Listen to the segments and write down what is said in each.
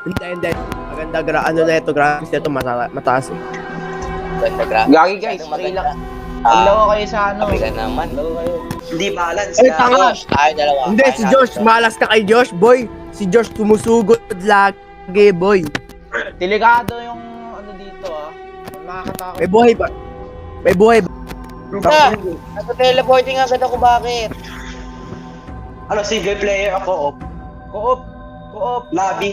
Hindi. Maganda ano na ito, graphics nito mataas eh. Ganda graphics. Gagi guys, free lang. Maglawa kayo sa ano. Sabi ka naman. Maglawa kayo. Hindi balance Ay, na. tanga! Josh, tayo dalawa. Hindi, si Josh, malas ka kay Josh, boy. Si Josh tumusugod lagi, boy. Delikado yung ano dito ah. Makakatakot. May buhay ba? May buhay ba? Nasa teleporting agad ako, bakit? Ano, single player ako, op. Co-op. Co-op. Lobby.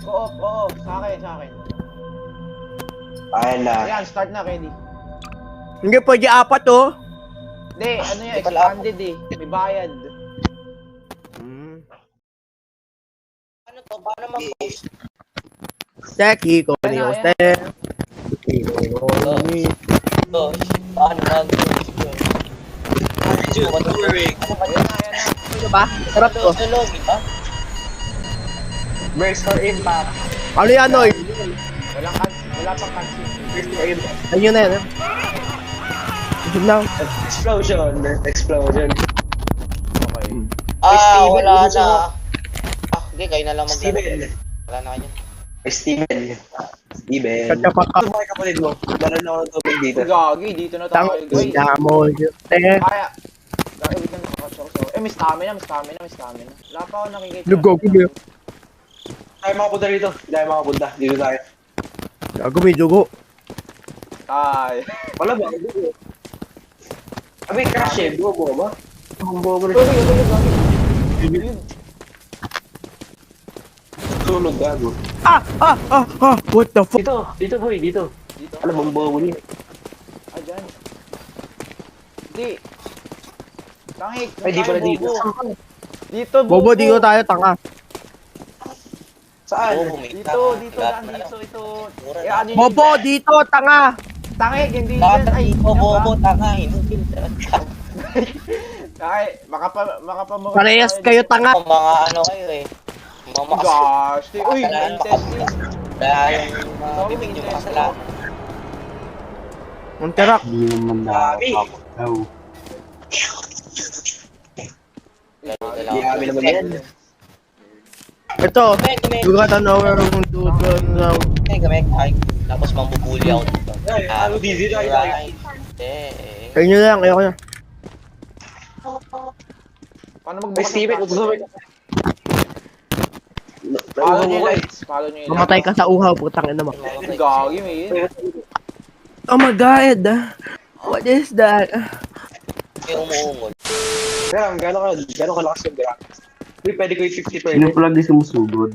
Co-op, oo. Sa akin. Ayun na. Ayan, start na, ready. Hindi, pwede apat, oh. Hindi, ano yan, Hindi pala expanded eh. May bayad. Ano to? Paano mag-post? Teki ko, Ayan, Dios, Josh, paano mag-post yun? Ayan na. Ano ba? Sarap to. Sa lobby ba? Burst for impact. Ano yan, Noy? Wala pang cancel. Burst for impact. Ayun na yan, eh. Isip na. Explosion. Explosion. Okay. Steven, Wala gusto na. mo? Hindi, kayo na lang maglaro. Steven. Wala na kayo. Steven. Steven. Katapak ka. Ito mga kapatid mo. Laro na ako ng tubig dito. Gagi, dito na tayo guys. Tangina mo, Dios, eh. Kaya. Gagi, wait lang. May stamina. Wala pa ako nakikita. Lugo, kubi. Tayo makapunta dito. Tayo makapunta. Dito tayo. Gago, may dugo. Ay. Wala ba? Abi, crash eh. Buo ba? Ang buo ba? Tulog gago. What the fuck? Dito boy, dito. Dito. Alam mo, ang buo ni. Ah, dyan. Hindi. Tangik. Ay, di pala dito. Dito, Bobo, dito tayo, tanga. Saan? Dito, daan dito, ito. Eh, ano yun? Bobo, dito, tanga. Tangik, hindi dyan. Ay, Bobo, tanga, inutil talaga. Makapamukha. Parehas kayo, tanga. Mga ano kayo eh. Mga Gosh, uy, intestine. Dahil yung mga bibig nyo makasalanan. Monterak. Hindi naman Grabe. nakakapagdaw. Lalo na Di kami naman yan. Ito, dugatan na ako ng dugan ng... Gamek, ay, tapos mambubuli ako dito. Ay, ano, dizzy tayo tayo. Kayo nyo lang, ayoko na. Paano Ay, magbukas? Steven, gusto mo. Follow nyo yung lights. Mamatay ka sa uhaw, putang ina mo. Gagi, may Oh my god! What is that? May umuungol. Pero, gano'n kalakas yung graphics. Uy, pwede ko yung 50%. Sino pala di sumusugod?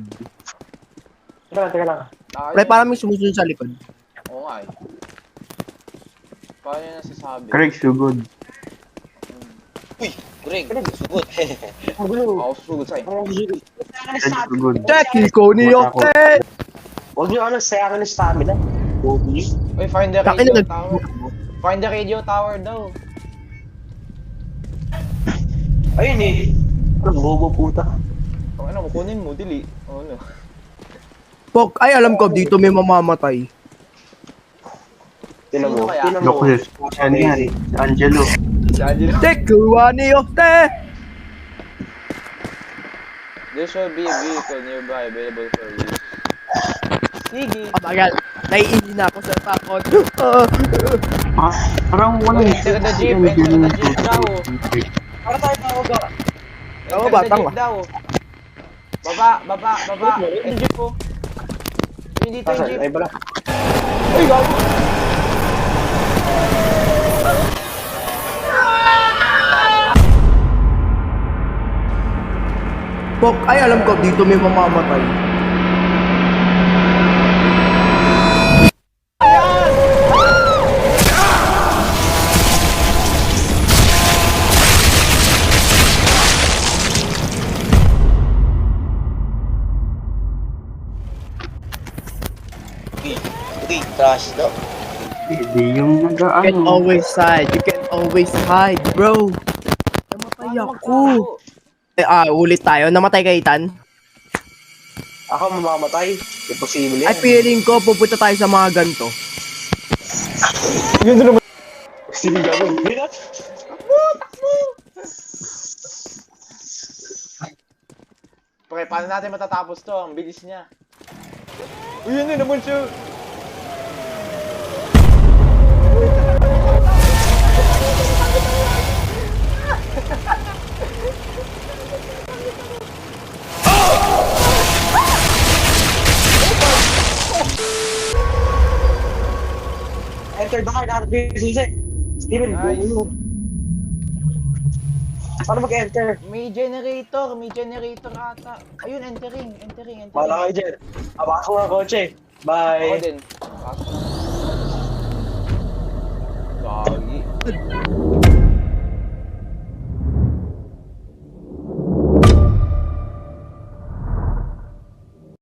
Teka lang. Pre, parang may sumusunod sa likod. Oo nga eh. Paano yun nasasabi? Correct, sugod. Uy, Greg, sugot. Ang gulo. Ako susugod sa'yo. Correct, sugod. Teki ko ni Yoke! Huwag nyo sayangan ng stamina. Bobi. Uy, find the Takin radio na- tower. Find the radio tower daw. Ayun eh. Ano, bobo puta. Kung ano, kukunin mo, dili. Oh, no. Pok, ay alam ko, dito may mamamatay. Tinan mo. Sino kaya? Tinan mo. Lokus. Ano yan? Si Angelo. Teki ko ni Yoke! There should be a vehicle nearby available for use. Sige. Oh my god, naiinit na ako sa takot. Ah, parang walang... Enter the jeep daw. Para tayo tawag ka. Oo, Enter the batang jeep daw. Baba. Yung jeep po. Yung dito yung Asan? jeep. Ay, bala. Uy, gago. Pok, ay alam ko, dito may mamamatay. Uy, trash daw. Hindi yung You can nag-ano. always hide, you can always hide, bro. Namatay ako. Ulit tayo. Namatay kay Ethan. Ako mamamatay. Imposible yan. Ay, feeling ko, pupunta tayo sa mga ganito. Yun naman. Sige, gagawin. Okay, paano natin matatapos to? Ang bilis niya. Uy, yun na naman siya. Enter baka natin yung susi. Steven, Nice. go. Paano mag-enter? May generator ata. Ayun, entering. Wala kayo dyan. Abaka ko ang kotse. Ako Bye. din. Gagi.